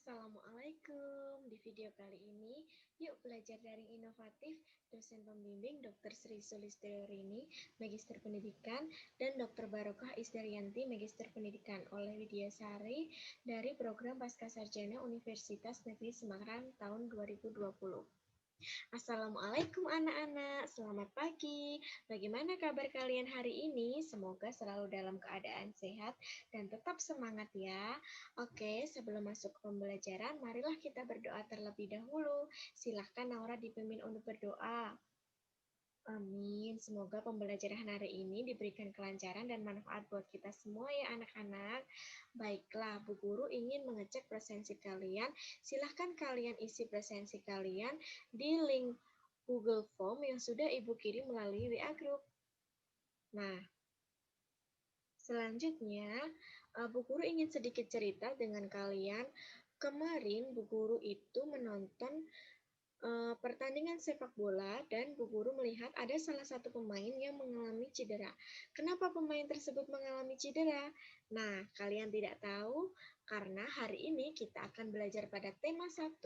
Assalamualaikum. Di video kali ini, yuk belajar daring inovatif dosen pembimbing Dr. Sri Sulistyorini, Magister Pendidikan, dan Dr. Barokah Isdaryanti, Magister Pendidikan oleh Widya Sari dari program Pascasarjana Universitas Negeri Semarang tahun 2020. Assalamualaikum anak-anak, selamat pagi. Bagaimana kabar kalian hari ini? Semoga selalu dalam keadaan sehat dan tetap semangat ya. Oke, sebelum masuk ke pembelajaran, marilah kita berdoa terlebih dahulu. Silahkan Naura dipimpin untuk berdoa. Amin. Semoga pembelajaran hari ini diberikan kelancaran dan manfaat buat kita semua ya anak-anak. Baiklah, Bu Guru ingin mengecek presensi kalian. Silahkan kalian isi presensi kalian di link Google Form yang sudah Ibu kirim melalui WA Group. Nah, selanjutnya Bu Guru ingin sedikit cerita dengan kalian. Kemarin Bu Guru itu menonton pertandingan sepak bola dan Bu Guru melihat ada salah satu pemain yang mengalami cedera. Kenapa pemain tersebut mengalami cedera? Nah, kalian tidak tahu karena hari ini kita akan belajar pada tema 1,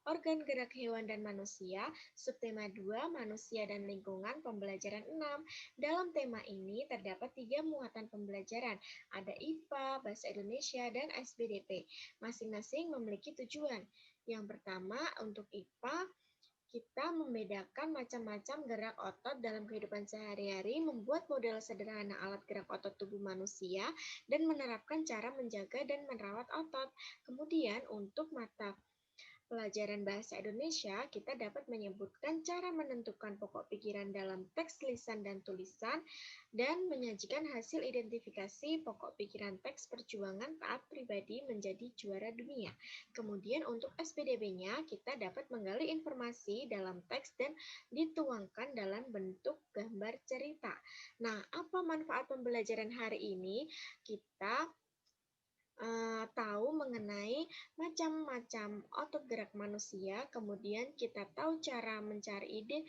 organ gerak hewan dan manusia, subtema 2, manusia dan lingkungan, pembelajaran 6. Dalam tema ini terdapat 3 muatan pembelajaran, ada IPA, Bahasa Indonesia, dan SBDP. Masing-masing memiliki tujuan. Yang pertama, untuk IPA, kita membedakan macam-macam gerak otot dalam kehidupan sehari-hari, membuat model sederhana alat gerak otot tubuh manusia, dan menerapkan cara menjaga dan merawat otot. Kemudian, untuk mata pelajaran bahasa Indonesia, kita dapat menyebutkan cara menentukan pokok pikiran dalam teks lisan dan tulisan, dan menyajikan hasil identifikasi pokok pikiran teks perjuangan taat pribadi menjadi juara dunia. Kemudian untuk SPDB-nya, kita dapat menggali informasi dalam teks dan dituangkan dalam bentuk gambar cerita. Nah, apa manfaat pembelajaran hari ini? Kita tahu mengenai macam-macam otot gerak manusia, kemudian kita tahu cara mencari ide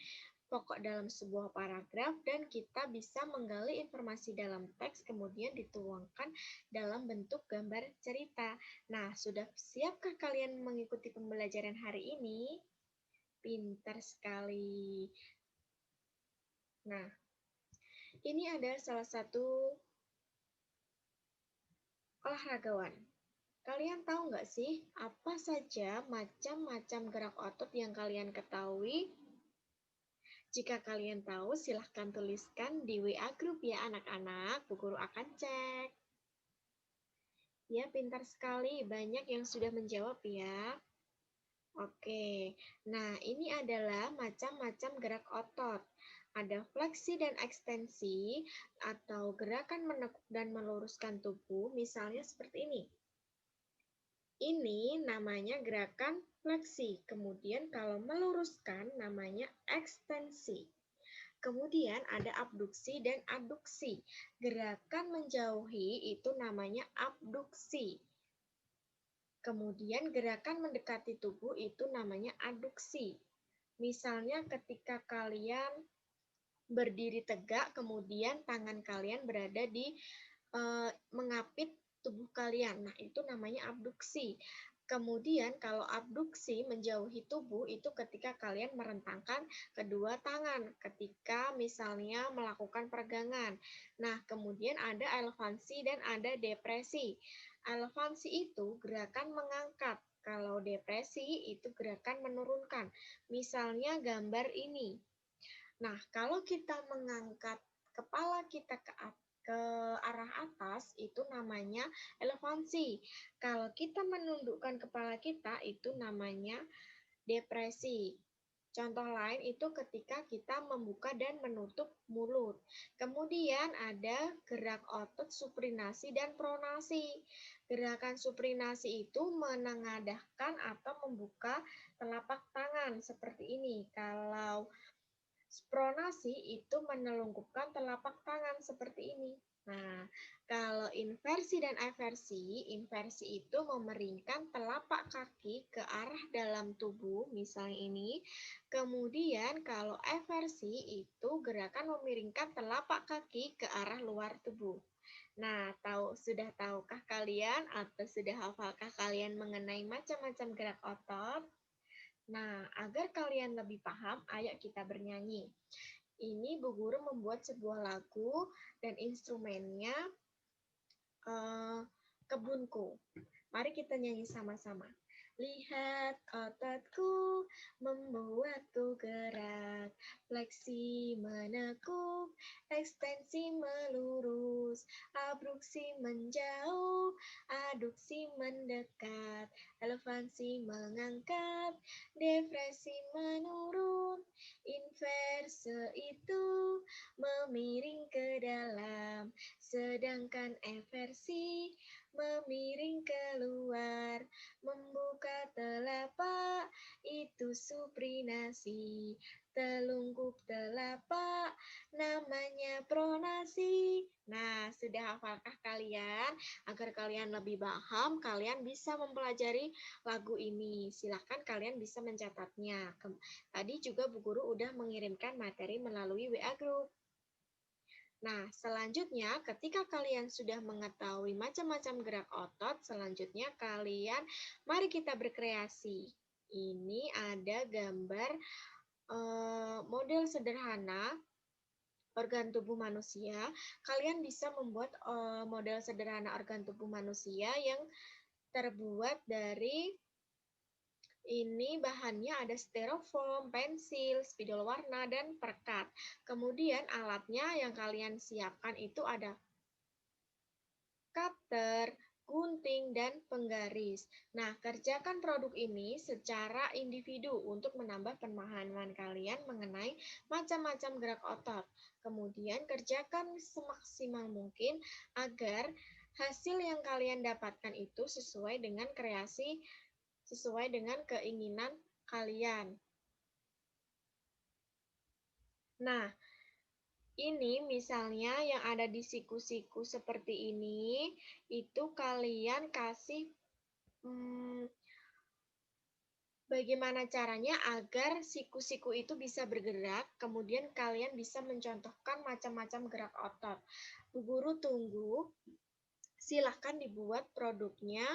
pokok dalam sebuah paragraf, dan kita bisa menggali informasi dalam teks, kemudian dituangkan dalam bentuk gambar cerita. Nah, sudah siapkah kalian mengikuti pembelajaran hari ini? Pintar sekali. Nah, ini ada salah satu olahragawan. Kalian tahu nggak sih apa saja macam-macam gerak otot yang kalian ketahui? Jika kalian tahu, silahkan tuliskan di WA Group ya anak-anak. Bu Guru akan cek. Ya, pintar sekali. Banyak yang sudah menjawab ya. Oke, nah ini adalah macam-macam gerak otot. Ada fleksi dan ekstensi, atau gerakan menekuk dan meluruskan tubuh, misalnya seperti ini. Ini namanya gerakan fleksi. Kemudian kalau meluruskan namanya ekstensi. Kemudian ada abduksi dan aduksi. Gerakan menjauhi itu namanya abduksi. Kemudian gerakan mendekati tubuh itu namanya aduksi. Misalnya ketika kalian berdiri tegak, kemudian tangan kalian berada di mengapit tubuh kalian. Nah, itu namanya abduksi. Kemudian kalau abduksi menjauhi tubuh itu ketika kalian merentangkan kedua tangan ketika misalnya melakukan peregangan. Nah, kemudian ada elevansi dan ada depresi. Elevansi itu gerakan mengangkat. Kalau depresi itu gerakan menurunkan. Misalnya gambar ini. Nah, kalau kita mengangkat kepala kita ke arah atas, itu namanya elevansi. Kalau kita menundukkan kepala kita, itu namanya depresi. Contoh lain itu ketika kita membuka dan menutup mulut. Kemudian ada gerak otot supinasi dan pronasi. Gerakan supinasi itu menengadahkan atau membuka telapak tangan seperti ini. Kalau pronasi itu menelungkupkan telapak tangan seperti ini. Nah, kalau inversi dan eversi, inversi itu memeringkan telapak kaki ke arah dalam tubuh, misalnya ini. Kemudian kalau eversi itu gerakan memiringkan telapak kaki ke arah luar tubuh. Nah, sudah tahukah kalian atau sudah hafalkah kalian mengenai macam-macam gerak otot? Nah, agar kalian lebih paham, ayo kita bernyanyi. Ini Bu Guru membuat sebuah lagu dan instrumennya Kebunku. Mari kita nyanyi sama-sama. Lihat ototku membuatku gerak, fleksi menekuk, ekstensi melurus, abduksi menjauh, aduksi mendekat, elevansi mengangkat, depresi menurun, inverse itu memiring ke dalam, sedangkan eversi memiring keluar, membuka telapak, itu suprinasi, telungkup telapak, namanya pronasi. Nah, sudah hafalkah kalian? Agar kalian lebih paham, kalian bisa mempelajari lagu ini. Silahkan kalian bisa mencatatnya. Tadi juga Bu Guru udah mengirimkan materi melalui WA Group. Nah, selanjutnya ketika kalian sudah mengetahui macam-macam gerak otot, selanjutnya mari kita berkreasi. Ini ada gambar model sederhana organ tubuh manusia. Kalian bisa membuat model sederhana organ tubuh manusia yang terbuat dari ini bahannya ada styrofoam, pensil, spidol warna, dan perekat. Kemudian alatnya yang kalian siapkan itu ada cutter, gunting, dan penggaris. Nah, kerjakan produk ini secara individu untuk menambah pemahaman kalian mengenai macam-macam gerak otot. Kemudian kerjakan semaksimal mungkin agar hasil yang kalian dapatkan itu sesuai dengan keinginan kalian. Nah, ini misalnya yang ada di siku-siku seperti ini, itu kalian kasih bagaimana caranya agar siku-siku itu bisa bergerak, kemudian kalian bisa mencontohkan macam-macam gerak otot. Bu Guru tunggu, silahkan dibuat produknya.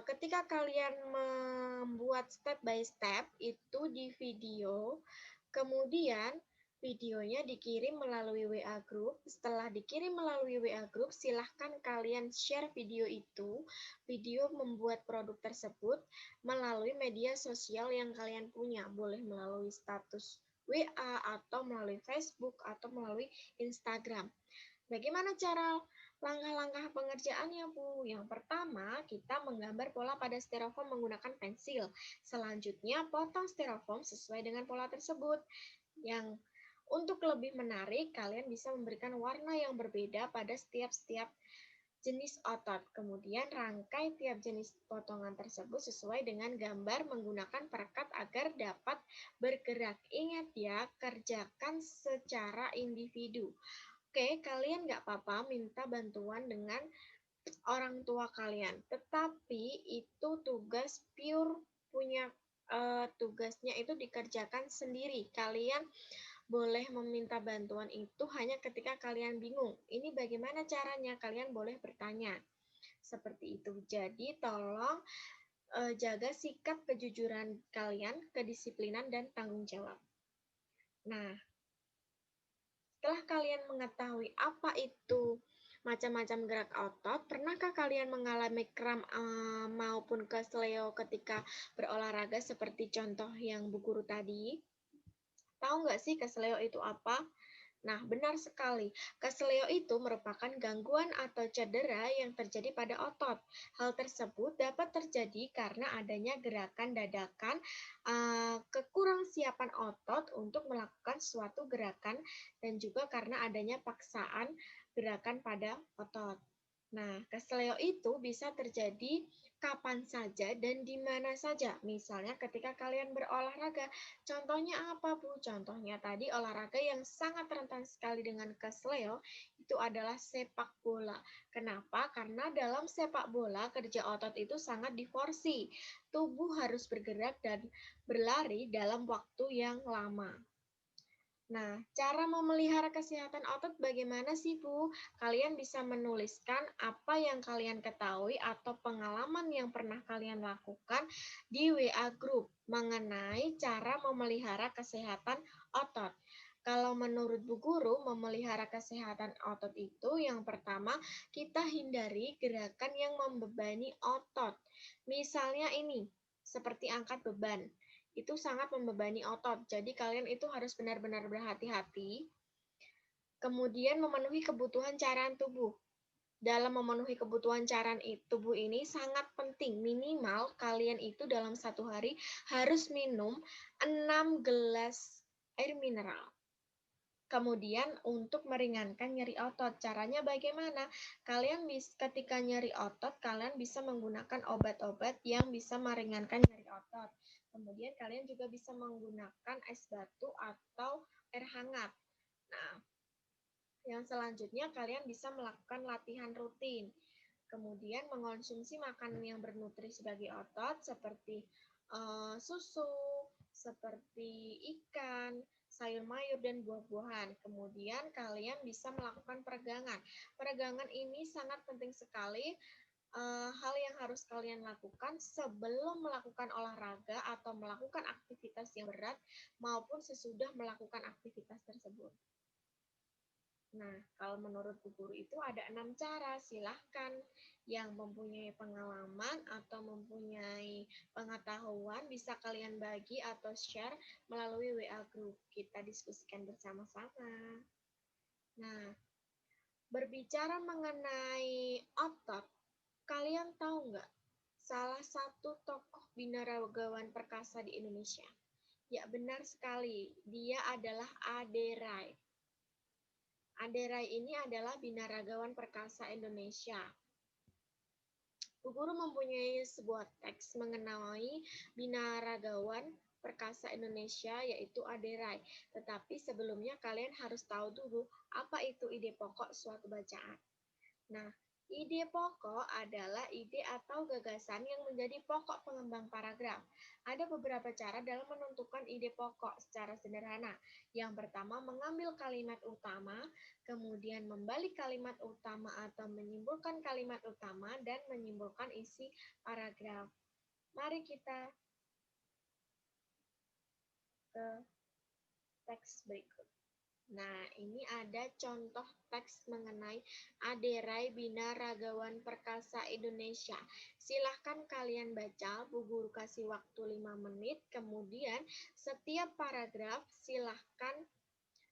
Ketika kalian membuat step by step, itu di video, kemudian videonya dikirim melalui WA Group. Setelah dikirim melalui WA Group, silahkan kalian share video itu, video membuat produk tersebut, melalui media sosial yang kalian punya. Boleh melalui status WA, atau melalui Facebook, atau melalui Instagram. Bagaimana cara langkah-langkah pengerjaannya, Bu? Yang pertama, kita menggambar pola pada styrofoam menggunakan pensil. Selanjutnya, potong styrofoam sesuai dengan pola tersebut. Yang untuk lebih menarik, kalian bisa memberikan warna yang berbeda pada setiap jenis otot. Kemudian rangkai tiap jenis potongan tersebut sesuai dengan gambar menggunakan perekat agar dapat bergerak. Ingat ya, kerjakan secara individu. Oke, kalian nggak apa-apa minta bantuan dengan orang tua kalian. Tetapi itu tugas pure punya tugasnya itu dikerjakan sendiri. Kalian boleh meminta bantuan itu hanya ketika kalian bingung. Ini bagaimana caranya? Kalian boleh bertanya. Seperti itu. Jadi tolong jaga sikap kejujuran kalian, kedisiplinan, dan tanggung jawab. Nah, setelah kalian mengetahui apa itu macam-macam gerak otot, pernahkah kalian mengalami kram maupun kesleo ketika berolahraga seperti contoh yang Bu Guru tadi? Tahu nggak sih kesleo itu apa? Nah, benar sekali. Kesleo itu merupakan gangguan atau cedera yang terjadi pada otot. Hal tersebut dapat terjadi karena adanya gerakan dadakan, kekurangsiapan otot untuk melakukan suatu gerakan, dan juga karena adanya paksaan gerakan pada otot. Nah, kesleo itu bisa terjadi kapan saja dan di mana saja. Misalnya ketika kalian berolahraga. Contohnya apa, Bu? Contohnya tadi olahraga yang sangat rentan sekali dengan kesleo itu adalah sepak bola. Kenapa? Karena dalam sepak bola kerja otot itu sangat diforsi. Tubuh harus bergerak dan berlari dalam waktu yang lama. Nah, cara memelihara kesehatan otot bagaimana sih, Bu? Kalian bisa menuliskan apa yang kalian ketahui atau pengalaman yang pernah kalian lakukan di WA Group mengenai cara memelihara kesehatan otot. Kalau menurut Bu Guru, memelihara kesehatan otot itu yang pertama, kita hindari gerakan yang membebani otot. Misalnya ini, seperti angkat beban itu sangat membebani otot. Jadi kalian itu harus benar-benar berhati-hati. Kemudian memenuhi kebutuhan cairan tubuh. Dalam memenuhi kebutuhan cairan tubuh ini sangat penting. Minimal kalian itu dalam satu hari harus minum 6 gelas air mineral. Kemudian untuk meringankan nyeri otot, caranya bagaimana? Kalian ketika nyeri otot, kalian bisa menggunakan obat-obat yang bisa meringankan nyeri otot. Kemudian kalian juga bisa menggunakan es batu atau air hangat. Nah, yang selanjutnya kalian bisa melakukan latihan rutin. Kemudian mengonsumsi makanan yang bernutrisi bagi otot seperti susu, seperti ikan, sayur mayur, dan buah-buahan. Kemudian kalian bisa melakukan peregangan. Peregangan ini sangat penting sekali, hal yang harus kalian lakukan sebelum melakukan olahraga atau melakukan aktivitas yang berat maupun sesudah melakukan aktivitas tersebut. Nah, kalau menurut Bu Guru itu ada 6 cara. Silahkan yang mempunyai pengalaman atau mempunyai pengetahuan bisa kalian bagi atau share melalui WA Group. Kita diskusikan bersama-sama. Nah, berbicara mengenai otot, kalian tahu nggak salah satu tokoh binaragawan perkasa di Indonesia? Ya, benar sekali. Dia adalah Ade Rai. Ade Rai ini adalah binaragawan perkasa Indonesia. Bu Guru mempunyai sebuah teks mengenai binaragawan perkasa Indonesia yaitu Ade Rai. Tetapi sebelumnya kalian harus tahu dulu apa itu ide pokok suatu bacaan. Nah, ide pokok adalah ide atau gagasan yang menjadi pokok pengembang paragraf. Ada beberapa cara dalam menentukan ide pokok secara sederhana. Yang pertama, mengambil kalimat utama, kemudian membalik kalimat utama atau menyimpulkan kalimat utama, dan menyimpulkan isi paragraf. Mari kita ke teks berikut. Nah, ini ada contoh teks mengenai Ade Rai Binaragawan Perkasa Indonesia. Silahkan kalian baca, Bu Guru kasih waktu 5 menit, kemudian setiap paragraf silahkan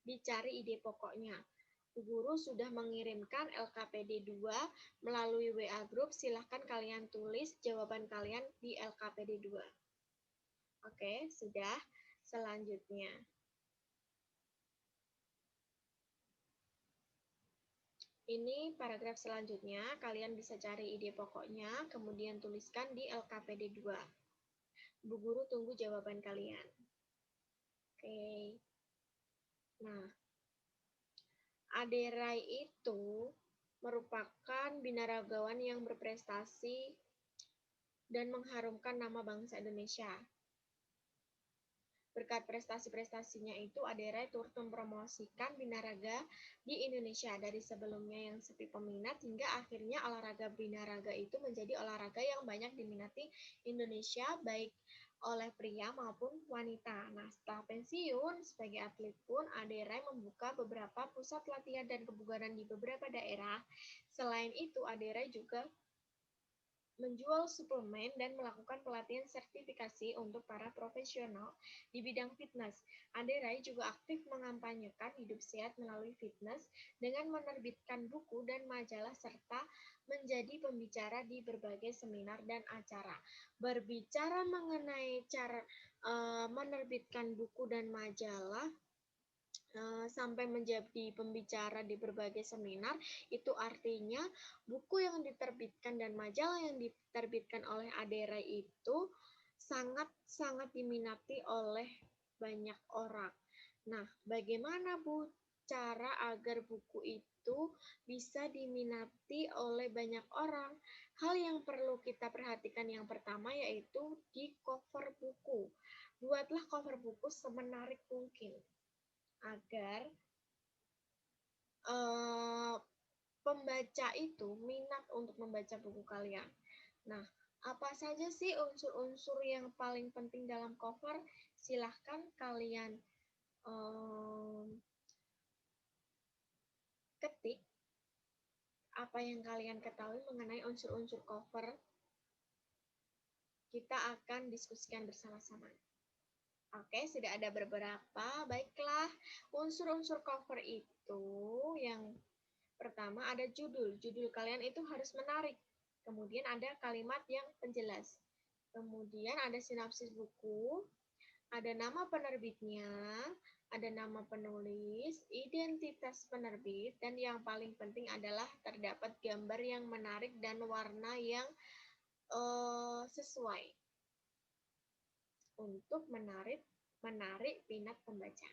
dicari ide pokoknya. Bu Guru sudah mengirimkan LKPD 2 melalui WA Group, silahkan kalian tulis jawaban kalian di LKPD 2. Oke, sudah. Selanjutnya. Ini paragraf selanjutnya, kalian bisa cari ide pokoknya, kemudian tuliskan di LKPD 2. Bu Guru tunggu jawaban kalian. Oke. Nah, Ade Rai itu merupakan binaragawan yang berprestasi dan mengharumkan nama bangsa Indonesia. Berkat prestasi-prestasinya itu, Ade Rai turut mempromosikan binaraga di Indonesia dari sebelumnya yang sepi peminat hingga akhirnya olahraga binaraga itu menjadi olahraga yang banyak diminati Indonesia baik oleh pria maupun wanita. Nah, setelah pensiun sebagai atlet pun, Ade Rai membuka beberapa pusat latihan dan kebugaran di beberapa daerah. Selain itu, Ade Rai juga menjual suplemen dan melakukan pelatihan sertifikasi untuk para profesional di bidang fitness. Ade Rai juga aktif mengampanyekan hidup sehat melalui fitness dengan menerbitkan buku dan majalah serta menjadi pembicara di berbagai seminar dan acara. Berbicara mengenai cara menerbitkan buku dan majalah, sampai menjadi pembicara di berbagai seminar, itu artinya buku yang diterbitkan dan majalah yang diterbitkan oleh Ade Rai itu sangat-sangat diminati oleh banyak orang. Nah, bagaimana Bu cara agar buku itu bisa diminati oleh banyak orang? Hal yang perlu kita perhatikan yang pertama yaitu di cover buku. Buatlah cover buku semenarik mungkin. agar eh, pembaca itu minat untuk membaca buku kalian. Nah, apa saja sih unsur-unsur yang paling penting dalam cover? Silahkan kalian ketik apa yang kalian ketahui mengenai unsur-unsur cover. Kita akan diskusikan bersama-sama. Oke, sudah ada beberapa. Baiklah, unsur-unsur cover itu yang pertama ada judul. Judul kalian itu harus menarik. Kemudian ada kalimat yang penjelas. Kemudian ada sinopsis buku, ada nama penerbitnya, ada nama penulis, identitas penerbit, dan yang paling penting adalah terdapat gambar yang menarik dan warna yang sesuai untuk menarik minat pembaca.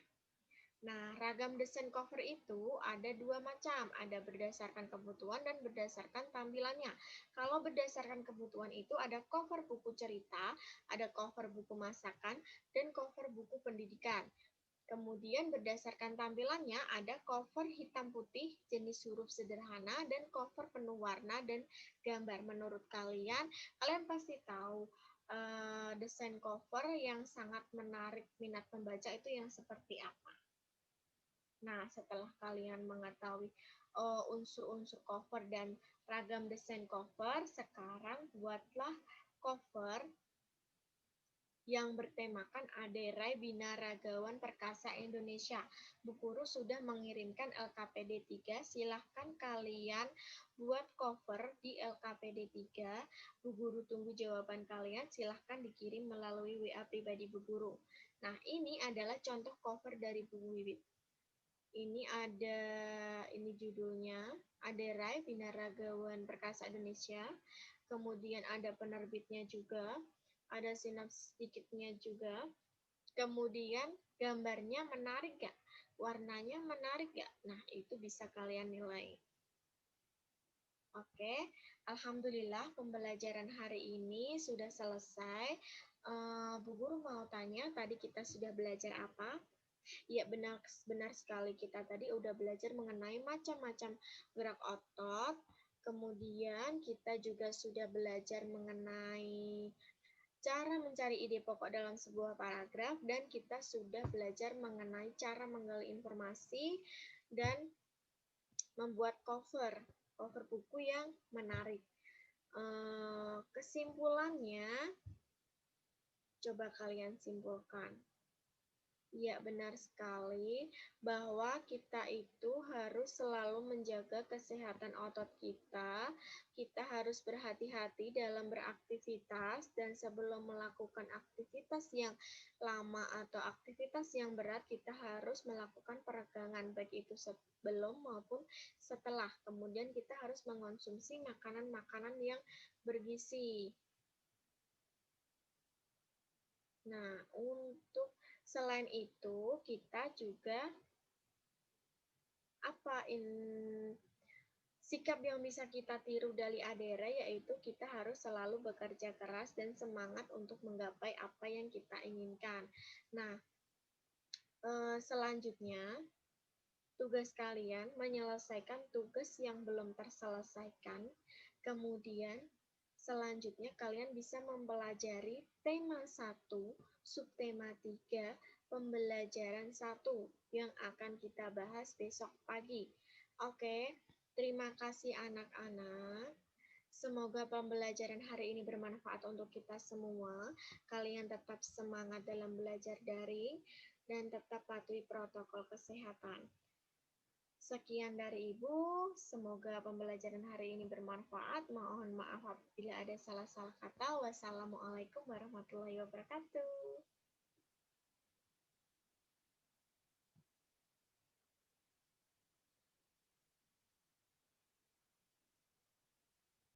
Nah, ragam desain cover itu ada dua macam, ada berdasarkan kebutuhan dan berdasarkan tampilannya. Kalau berdasarkan kebutuhan itu ada cover buku cerita, ada cover buku masakan, dan cover buku pendidikan. Kemudian berdasarkan tampilannya ada cover hitam putih jenis huruf sederhana dan cover penuh warna dan gambar. Menurut kalian pasti tahu desain cover yang sangat menarik minat pembaca itu yang seperti apa. Nah, setelah kalian mengetahui unsur-unsur cover dan ragam desain cover, sekarang buatlah cover yang bertemakan Aderai Binaragawan Perkasa Indonesia. Bu Guru sudah mengirimkan LKPD 3, silahkan kalian buat cover di LKPD 3. Bu Guru tunggu jawaban kalian, silahkan dikirim melalui WA pribadi Bu Guru. Nah, ini adalah contoh cover dari Bu Wiwit. Ini judulnya Aderai Binaragawan Perkasa Indonesia. Kemudian ada penerbitnya juga, ada sinopsis sedikitnya juga. Kemudian gambarnya menarik gak? Warnanya menarik gak? Nah, itu bisa kalian nilai. Oke, alhamdulillah pembelajaran hari ini sudah selesai. Bu Guru mau tanya, tadi kita sudah belajar apa? Ya, benar sekali, kita tadi udah belajar mengenai macam-macam gerak otot. Kemudian kita juga sudah belajar mengenai cara mencari ide pokok dalam sebuah paragraf, dan kita sudah belajar mengenai cara menggali informasi dan membuat cover buku yang menarik. Kesimpulannya, coba kalian simpulkan. Ya, benar sekali bahwa kita itu harus selalu menjaga kesehatan otot kita. Kita harus berhati-hati dalam beraktivitas, dan sebelum melakukan aktivitas yang lama atau aktivitas yang berat, kita harus melakukan peregangan, baik itu sebelum maupun setelah. Kemudian kita harus mengonsumsi makanan-makanan yang bergizi. Nah, untuk selain itu, kita juga sikap yang bisa kita tiru dari Adera, yaitu kita harus selalu bekerja keras dan semangat untuk menggapai apa yang kita inginkan. Nah, selanjutnya tugas kalian menyelesaikan tugas yang belum terselesaikan. Kemudian selanjutnya kalian bisa mempelajari tema 1, subtema 3, pembelajaran 1 yang akan kita bahas besok pagi. Oke, terima kasih anak-anak. Semoga pembelajaran hari ini bermanfaat untuk kita semua. Kalian tetap semangat dalam belajar daring dan tetap patuhi protokol kesehatan. Sekian dari Ibu, semoga pembelajaran hari ini bermanfaat. Mohon maaf apabila ada salah-salah kata. Wassalamualaikum warahmatullahi wabarakatuh.